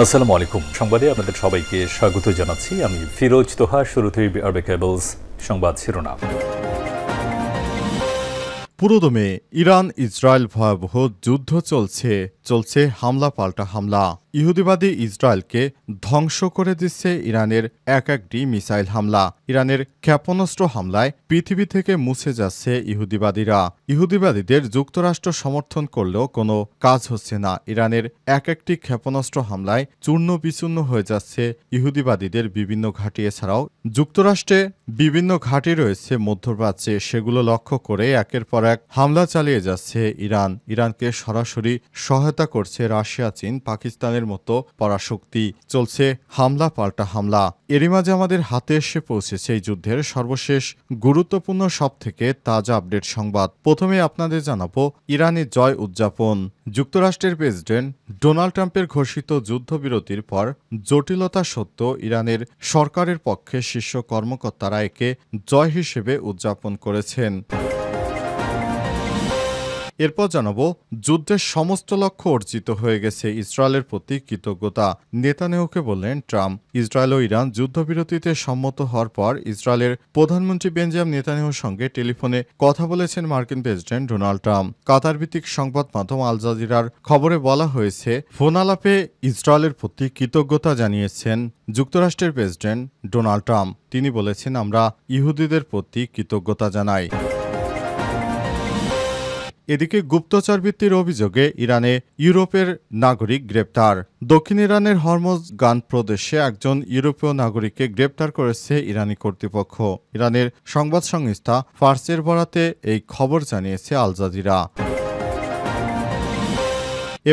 আসসালামু আলাইকুম। সংবাদে আপনাদের সবাইকে স্বাগত জানাচ্ছি। আমি ফিরোজ তোহা। শুরুতেই আরবে কেবলস সংবাদ শিরোনাম। পুরোদমে ইরান ইসরায়েল ভয়াবহ যুদ্ধ চলছে হামলা পাল্টা হামলা। ইহুদিবাদী ইসরায়েলকে ধ্বংস করে দিচ্ছে ইরানের একটি মিসাইল হামলা। ইরানের ক্ষেপণাস্ত্র হামলায় পৃথিবী থেকে মুছে যাচ্ছে ইহুদিবাদীরা। ইহুদিবাদীদের যুক্তরাষ্ট্র সমর্থন করলেও কোনো কাজ হচ্ছে না। ইরানের একটি ক্ষেপণাস্ত্র হামলায় চূর্ণ বিচূর্ণ হয়ে যাচ্ছে ইহুদিবাদীদের বিভিন্ন ঘাঁটি। এছাড়াও যুক্তরাষ্ট্রে বিভিন্ন ঘাঁটি রয়েছে মধ্যপ্রাচ্যে, সেগুলো লক্ষ্য করে একের পর এক হামলা চালিয়ে যাচ্ছে ইরান। ইরানকে সরাসরি সহায়তা করছে রাশিয়া, চীন, পাকিস্তানের মতো পরাশক্তি। চলছে হামলা পাল্টা হামলা। এরই মাঝে আমাদের হাতে এসে পৌঁছেছে এই যুদ্ধের সর্বশেষ গুরুত্বপূর্ণ সবথেকে তাজা আপডেট সংবাদ। প্রথমে আপনাদের জানাবো ইরানের জয় উদযাপন। যুক্তরাষ্ট্রের প্রেসিডেন্ট ডোনাল্ড ট্রাম্পের ঘোষিত যুদ্ধবিরতির পর জটিলতা সত্ত্বেও ইরানের সরকারের পক্ষে শীর্ষ কর্মকর্তারা একে জয় হিসেবে উদযাপন করেছেন। এরপর জানাবো যুদ্ধের সমস্ত লক্ষ্য অর্জিত হয়ে গেছে, ইসরায়েলের প্রতি কৃতজ্ঞতা। নেতানিয়াহুকে বললেন ট্রাম্প। ইসরায়েল ও ইরান যুদ্ধবিরতিতে সম্মত হওয়ার পর ইসরায়েলের প্রধানমন্ত্রী বেঞ্জামিন নেতানিয়াহুর সঙ্গে টেলিফোনে কথা বলেছেন মার্কিন প্রেসিডেন্ট ডোনাল্ড ট্রাম্প। কাতার ভিত্তিক সংবাদ মাধ্যম আল জাজিরার খবরে বলা হয়েছে, ফোন আলাপে ইসরায়েলের প্রতি কৃতজ্ঞতা জানিয়েছেন যুক্তরাষ্ট্রের প্রেসিডেন্ট ডোনাল্ড ট্রাম্প। তিনি বলেছেন, আমরা ইহুদিদের প্রতি কৃতজ্ঞতা জানাই। এদিকে গুপ্তচরবৃত্তির অভিযোগে ইরানে ইউরোপের নাগরিক গ্রেপ্তার। দক্ষিণ ইরানের হরমোজগান প্রদেশে একজন ইউরোপীয় নাগরিককে গ্রেপ্তার করেছে ইরানি কর্তৃপক্ষ। ইরানের সংবাদ সংস্থা ফার্সের বরাতে এই খবর জানিয়েছে আল জাজিরা।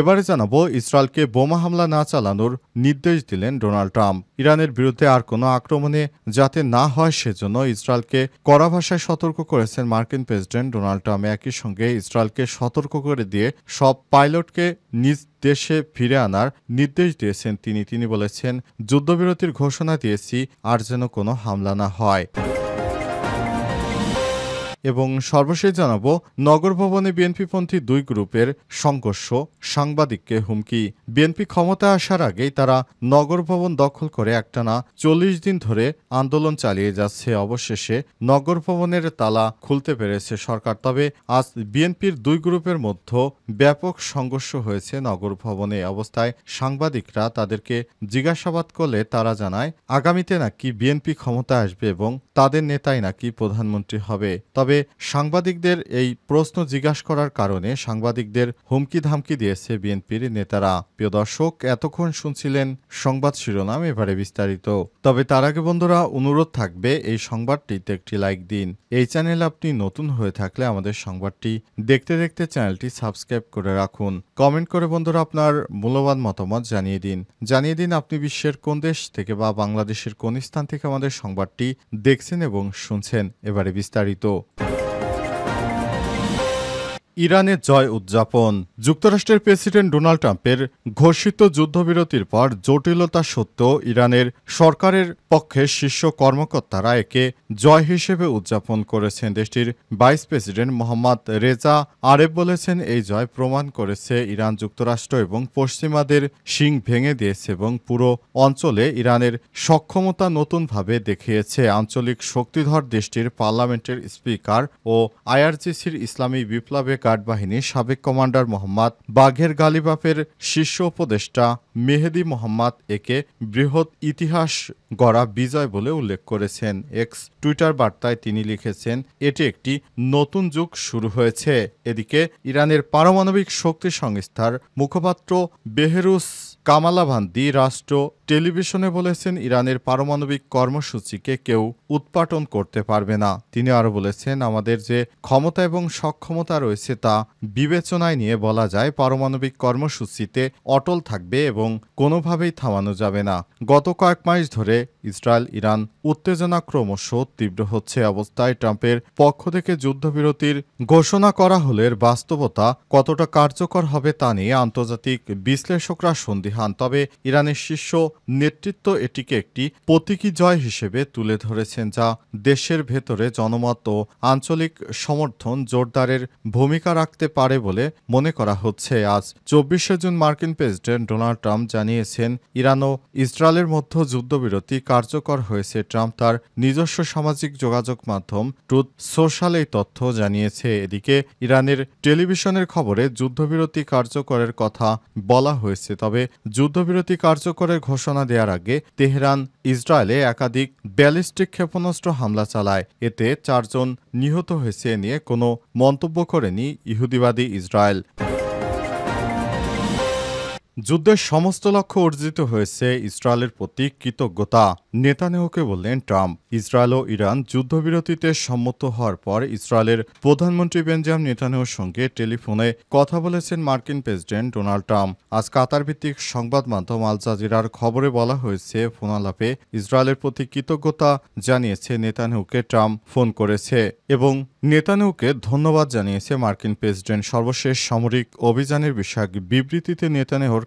এবারে জানাবো ইসরায়েলকে বোমা হামলা না চালানোর নির্দেশ দিলেন ডোনাল্ড ট্রাম্প। ইরানের বিরুদ্ধে আর কোনো আক্রমণে যাতে না হয় সেজন্য ইসরায়েলকে কড়া ভাষায় সতর্ক করেছেন মার্কিন প্রেসিডেন্ট ডোনাল্ড ট্রাম্প। একই সঙ্গে ইসরায়েলকে সতর্ক করে দিয়ে সব পাইলটকে নিজ দেশে ফিরে আনার নির্দেশ দিয়েছেন তিনি বলেছেন, যুদ্ধবিরতির ঘোষণা দিয়েছি, আর যেন কোনো হামলা না হয়। এবং সর্বশেষ জানাবো নগর ভবনে বিএনপিপন্থী দুই গ্রুপের সংঘর্ষ, সাংবাদিককে হুমকি। বিএনপি ক্ষমতায় আসার আগেই তারা নগর ভবন দখল করে একটানা 40 দিন ধরে আন্দোলন চালিয়ে যাচ্ছে। অবশেষে নগর ভবনের তালা খুলতে পেরেছে সরকার। তবে আজ বিএনপির দুই গ্রুপের মধ্যে ব্যাপক সংঘর্ষ হয়েছে নগর ভবনে। অবস্থায় সাংবাদিকরা তাদেরকে জিজ্ঞাসাবাদ করলে তারা জানায়, আগামীতে নাকি বিএনপি ক্ষমতায় আসবে এবং তাদের নেতাই নাকি প্রধানমন্ত্রী হবে। তবে সাংবাদিকদের এই প্রশ্ন জিজ্ঞাসা করার কারণে সাংবাদিকদের হুমকি ধামকি দিয়েছে বিএনপির নেতারা। প্রিয় দর্শক, এতক্ষণ শুনছিলেন সংবাদ শিরোনাম, এবারে বিস্তারিত। তবে তার আগে বন্ধুরা অনুরোধ থাকবে এই সংবাদটিতে একটি লাইক দিন। এই চ্যানেলে আপনি নতুন হয়ে থাকলে আমাদের সংবাদটি দেখতে দেখতে চ্যানেলটি সাবস্ক্রাইব করে রাখুন। কমেন্ট করে বন্ধুরা আপনার মূল্যবান মতামত জানিয়ে দিন আপনি বিশ্বের কোন দেশ থেকে বা বাংলাদেশের কোন স্থান থেকে আমাদের সংবাদটি দেখছেন এবং শুনছেন। এবারে বিস্তারিত। ইরানের জয় উদযাপন। যুক্তরাষ্ট্রের প্রেসিডেন্ট ডোনাল্ড ট্রাম্পের ঘোষিত যুদ্ধবিরতির পর জটিলতা সত্ত্বেও ইরানের সরকারের পক্ষে শীর্ষ কর্মকর্তারা একে জয় হিসেবে উদযাপন করেছেন। দেশটির ভাইস প্রেসিডেন্ট মোহাম্মদ রেজা আরেফ বলেছেন, এই জয় প্রমাণ করেছে ইরান যুক্তরাষ্ট্র এবং পশ্চিমাদের শিং ভেঙে দিয়েছে এবং পুরো অঞ্চলে ইরানের সক্ষমতা নতুনভাবে দেখিয়েছে। আঞ্চলিক শক্তিধর দেশটির পার্লামেন্টের স্পিকার ও আইআরজিসির ইসলামী বিপ্লবে গার্ড বাহিনীর সাবেক কমান্ডার মোহাম্মদ বাঘের গালিবাফের শীর্ষ উপদেষ্টা মেহেদি মোহাম্মদ একে বৃহৎ ইতিহাস গড়া বিজয় বলে উল্লেখ করেছেন। এক্স টুইটার বার্তায় তিনি লিখেছেন, এটি একটি নতুন যুগ শুরু হয়েছে। এদিকে ইরানের পারমাণবিক শক্তি সংস্থার মুখপাত্র বেহরুস কামালাভান্দি রাষ্ট্র টেলিভিশনে বলেছেন, ইরানের পারমাণবিক কর্মসূচিকে কেউ উৎপাটন করতে পারবে না। তিনি আরও বলেছেন, আমাদের যে ক্ষমতা এবং সক্ষমতা রয়েছে তা বিবেচনায় নিয়ে বলা যায় পারমাণবিক কর্মসূচিতে অটল থাকবে এবং কোনোভাবেই থামানো যাবে না। গত কয়েক মাস ধরে ইসরায়েল ইরান উত্তেজনা ক্রমশ তীব্র হচ্ছে। অবস্থায় ট্রাম্পের পক্ষ থেকে যুদ্ধবিরতির ঘোষণা করা হলে বাস্তবতা কতটা কার্যকর হবে তা নিয়ে আন্তর্জাতিক বিশ্লেষকরা সন্দিহান। তবে ইরানের শীর্ষ নেতৃত্ব এটিকে একটি প্রতীকী জয় হিসেবে তুলে ধরেছেন, যা দেশের ভেতরে জনমত ও আঞ্চলিক সমর্থন জোরদারের ভূমিকা রাখতে পারে বলে মনে করা হচ্ছে। আজ 24শে জুন মার্কিন প্রেসিডেন্ট ডোনাল্ড ট্রাম্প জানিয়েছেন, ইরান ও ইসরায়েলের মধ্যে যুদ্ধবিরতি কার্যকর হয়েছে। ট্রাম্প তার নিজস্ব সামাজিক যোগাযোগ মাধ্যম ট্রুথ সোশ্যাল এই তথ্য জানিয়েছে। এদিকে ইরানের টেলিভিশনের খবরে যুদ্ধবিরতি কার্যকরের কথা বলা হয়েছে, তবে যুদ্ধবিরতি কার্যকরের ঘোষণা দেওয়ার আগে তেহরান ইসরায়েলে একাধিক ব্যালিস্টিক ক্ষেপণাস্ত্র হামলা চালায়। এতে 4 জন নিহত হয়েছে নিয়ে কোনো মন্তব্য করেনি ইহুদিবাদী ইসরায়েল। যুদ্ধের সমস্ত লক্ষ্য অর্জিত হয়েছে, ইসরায়েলের প্রতি কৃতজ্ঞতা, নেতানিয়াহুকে বললেন ট্রাম্প। ইসরায়েল ও ইরান যুদ্ধবিরতিতে সম্মত হওয়ার পর ইসরায়েলের প্রধানমন্ত্রী বেঞ্জামিন নেতানিয়াহুর সঙ্গে টেলিফোনে কথা বলেছেন মার্কিন প্রেসিডেন্ট ডোনাল্ড ট্রাম্প। আজ কাতার ভিত্তিক সংবাদ মাধ্যম আল জাজিরার খবরে বলা হয়েছে, ফোনালাপে ইসরায়েলের প্রতি কৃতজ্ঞতা জানিয়েছে নেতানিয়াহুকে ট্রাম্প ফোন করেছে এবং নেতানিয়াহুকে ধন্যবাদ জানিয়েছে মার্কিন প্রেসিডেন্ট। সর্বশেষ সামরিক অভিযানের বিষয়ক বিবৃতিতে নেতানিয়াহুর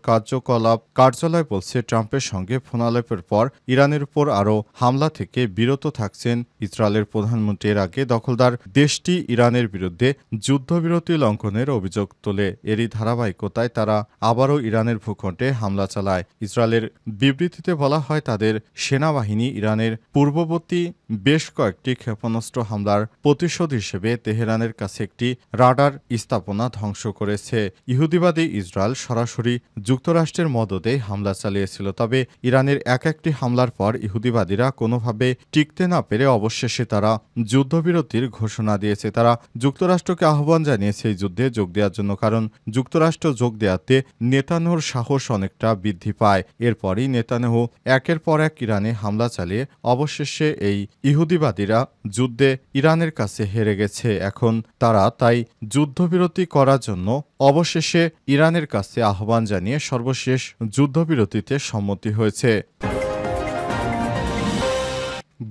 কার্যালয় বলছে, ট্রাম্পের সঙ্গে ফোনালাপের পর ইরানের উপর আরও হামলা থেকে বিরত থাকছেন ইসরায়েলের প্রধানমন্ত্রী। এর আগে দখলদার দেশটি ইরানের বিরুদ্ধে যুদ্ধবিরতি লঙ্ঘনের অভিযোগ তোলে। এরই ধারাবাহিকতায় তারা আবারও ইরানের ভূখণ্ডে হামলা চালায়। ইসরায়েলের বিবৃতিতে বলা হয়, তাদের সেনাবাহিনী ইরানের পূর্ববর্তী বেশ কয়েকটি ক্ষেপণাস্ত্র হামলার প্রতিশোধ হিসেবে তেহরানের কাছে একটি রাডার স্থাপনা ধ্বংস করেছে। ইহুদিবাদী ইসরায়েল সরাসরি যুক্তরাষ্ট্রের মদদে হামলা চালিয়েছিল, তবে ইরানের একটি হামলার পর ইহুদিবাদীরা কোনোভাবে টিকতে না পেরে অবশেষে তারা যুদ্ধবিরতির ঘোষণা দিয়েছে। তারা যুক্তরাষ্ট্রকে আহ্বান জানিয়েছে এই যুদ্ধে যোগ দেওয়ার জন্য, কারণ যুক্তরাষ্ট্র যোগ দেওয়াতে নেতানিয়াহুর সাহস অনেকটা বৃদ্ধি পায়। এরপরই নেতানিয়াহু একের পর এক ইরানে হামলা চালিয়ে অবশেষে এই ইহুদিবাদীরা যুদ্ধে ইরানের কাছে হেরে গেছে। এখন তারা তাই যুদ্ধবিরতি করার জন্য অবশেষে ইরানের কাছে আহ্বান জানিয়ে সর্বশেষ যুদ্ধবিরতিতে সম্মতি হয়েছে।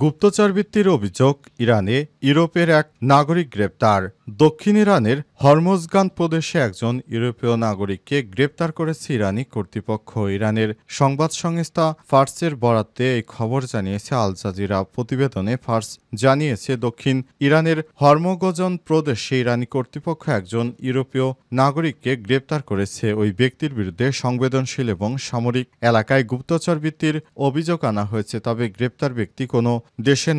গুপ্তচরবৃত্তির অভিযোগ ইরানে, ইউরোপের এক নাগরিক গ্রেপ্তার। দক্ষিণ ইরানের হরমোজগান প্রদেশে একজন ইউরোপীয় নাগরিককে গ্রেপ্তার করেছে ইরানি কর্তৃপক্ষ। ইরানের সংবাদ সংস্থা ফার্সের বরাতে এই খবর জানিয়েছে আল জাজিরা। প্রতিবেদনে ফার্স জানিয়েছে, দক্ষিণ ইরানের হরমোগজন প্রদেশে ইরানি কর্তৃপক্ষ একজন ইউরোপীয় নাগরিককে গ্রেপ্তার করেছে। ওই ব্যক্তির বিরুদ্ধে সংবেদনশীল এবং সামরিক এলাকায় গুপ্তচরবৃত্তির অভিযোগ আনা হয়েছে। তবে গ্রেপ্তার ব্যক্তি কোন দেশের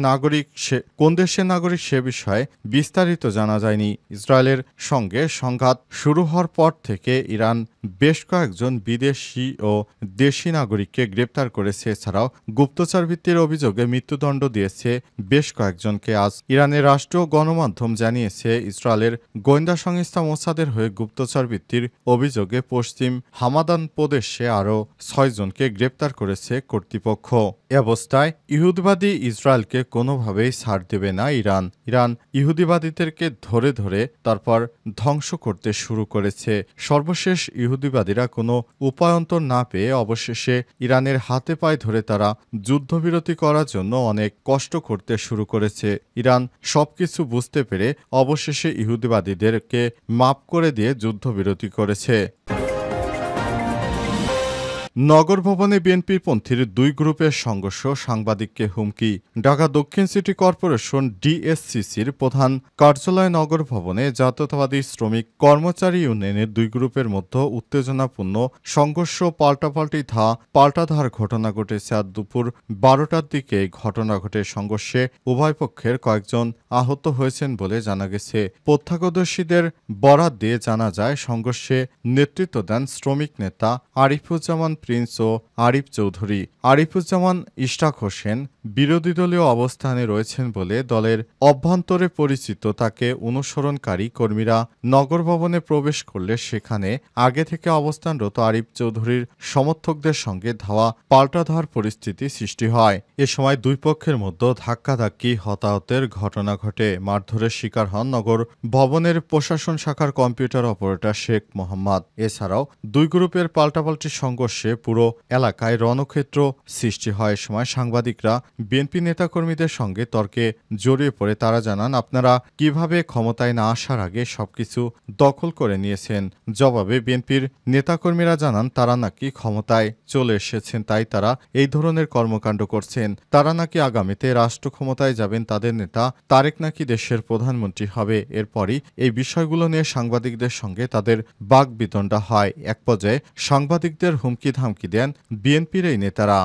নাগরিক সে বিষয়ে বিস্তারিত জানা যায়নি। ইসরায়েলের সঙ্গে সংঘাত শুরু হওয়ার পর থেকে ইরান বেশ কয়েকজন বিদেশি ও দেশি নাগরিককে গ্রেপ্তার করেছে। এছাড়াও গুপ্তচরবৃত্তির অভিযোগে মৃত্যুদণ্ড দিয়েছে বেশ কয়েকজনকে। আজ ইরানের রাষ্ট্রীয় গণমাধ্যম জানিয়েছে, ইসরায়েলের গোয়েন্দা সংস্থা মোসাদের হয়ে গুপ্তচরবৃত্তির অভিযোগে পশ্চিম হামাদান প্রদেশে আরও 6 জনকে গ্রেপ্তার করেছে কর্তৃপক্ষ। এ অবস্থায় ইহুদিবাদী ইসরায়েলকে কোনোভাবেই ছাড় দেবে না ইরান। ইরান ইহুদিবাদীদেরকে ধরে ধরে তারপর ধ্বংস করতে শুরু করেছে। সর্বশেষ ইহুদিবাদীরা কোনো উপায়ন্তর না পেয়ে অবশেষে ইরানের হাতে পায়ে ধরে তারা যুদ্ধবিরতি করার জন্য অনেক কষ্ট করতে শুরু করেছে। ইরান সবকিছু বুঝতে পেরে অবশেষে ইহুদিবাদীদেরকে মাফ করে দিয়ে যুদ্ধবিরতি করেছে। নগর ভবনে বিএনপিপন্থীর 2 গ্রুপের সংঘর্ষ, সাংবাদিককে হুমকি। ঢাকা দক্ষিণ সিটি কর্পোরেশন ডিএসসিসির প্রধান কার্যালয় নগর ভবনে জাতীয়তাবাদী শ্রমিক কর্মচারী ইউনিয়নের 2 গ্রুপের মধ্যে উত্তেজনাপূর্ণ সংঘর্ষ, পাল্টাধার ঘটনা ঘটেছে। আজ দুপুর 12টার দিকে এই ঘটনা ঘটে। সংঘর্ষে উভয় পক্ষের কয়েকজন আহত হয়েছেন বলে জানা গেছে। প্রত্যক্ষদর্শীদের বরাত দিয়ে জানা যায়, সংঘর্ষে নেতৃত্ব দেন শ্রমিক নেতা আরিফুজ্জামান প্রিন্স ও আরিফ চৌধুরী। আরিফুজ্জামান ইশরাক হোসেন বিরোধী দলীয় অবস্থানে রয়েছেন বলে দলের অভ্যন্তরে পরিচিত। তাকে অনুসরণকারী কর্মীরা নগর ভবনে প্রবেশ করলে সেখানে আগে থেকে অবস্থানরত আরিফ চৌধুরীর সমর্থকদের সঙ্গে পাল্টাধার পরিস্থিতি সৃষ্টি হয়। এ সময় 2 পক্ষের মধ্যে ধাক্কাধাক্কি, হতাহতের ঘটনা ঘটে। মারধরের শিকার হন নগর ভবনের প্রশাসন শাখার কম্পিউটার অপারেটর শেখ মোহাম্মদ। এছাড়াও 2 গ্রুপের পাল্টাপাল্টি সংঘর্ষে শেষে পুরো এলাকায় রণক্ষেত্র সৃষ্টি হয়। সময় সাংবাদিকরা বিএনপি নেতাকর্মীদের সঙ্গে তর্কে জড়িয়ে পড়ে তারা জানান, আপনারা কিভাবে ক্ষমতায় না আসার আগে সবকিছু দখল করে নিয়েছেন। জবাবে বিএনপির নেতাকর্মীরা জানান, তারা নাকি ক্ষমতায় চলে এসেছেন, তাই তারা এই ধরনের কর্মকাণ্ড করছেন। তারা নাকি আগামীতে রাষ্ট্র ক্ষমতায় যাবেন, তাদের নেতা তারেক নাকি দেশের প্রধানমন্ত্রী হবে। এরপরই এই বিষয়গুলো নিয়ে সাংবাদিকদের সঙ্গে তাদের বাকবিতণ্ডা হয়। এক পর্যায়ে সাংবাদিকদের হুমকি ধামকি দেন বিএনপির এই নেতারা।